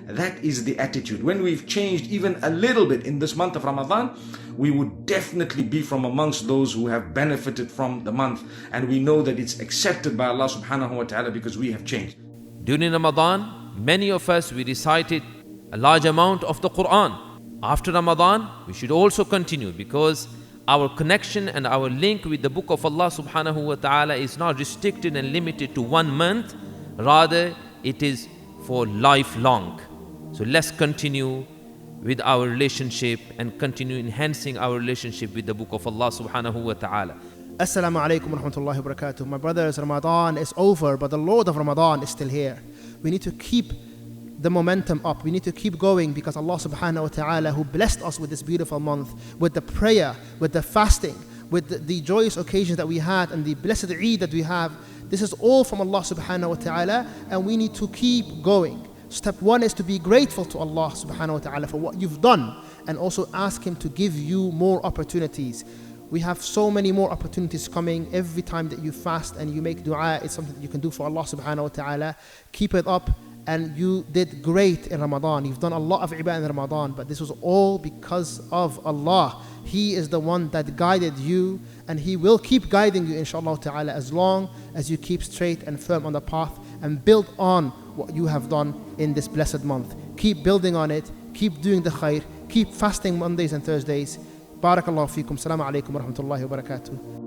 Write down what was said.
That is the attitude. When we've changed even a little bit in this month of Ramadan, we would definitely be from amongst those who have benefited from the month. And we know that it's accepted by Allah subhanahu wa ta'ala because we have changed. During Ramadan, many of us, we recited a large amount of the Quran. After Ramadan, we should also continue, because our connection and our link with the book of Allah subhanahu wa ta'ala is not restricted and limited to 1 month. Rather, it is for lifelong. So let's continue with our relationship and continue enhancing our relationship with the book of Allah subhanahu wa ta'ala. Assalamu alaikum wa rahmatullahi wa barakatuh. My brothers, Ramadan is over, but the Lord of Ramadan is still here. We need to keep the momentum up. We need to keep going, because Allah subhanahu wa ta'ala, who blessed us with this beautiful month, with the prayer, with the fasting, with the joyous occasions that we had and the blessed Eid that we have, this is all from Allah subhanahu wa ta'ala, and we need to keep going. Step one is to be grateful to Allah subhanahu wa ta'ala for what you've done, and also ask Him to give you more opportunities. We have so many more opportunities coming. Every time that you fast and you make dua, it's something that you can do for Allah subhanahu wa ta'ala. Keep it up, and you did great in Ramadan. You've done a lot of ibadah in Ramadan, but this was all because of Allah. He is the one that guided you, and He will keep guiding you inshallah ta'ala, as long as you keep straight and firm on the path and build on what you have done in this blessed month. Keep building on it, keep doing the khair, keep fasting Mondays and Thursdays. Barakallahu feekum. Assalamu alaikum wa rahmatullahi wa barakatuh.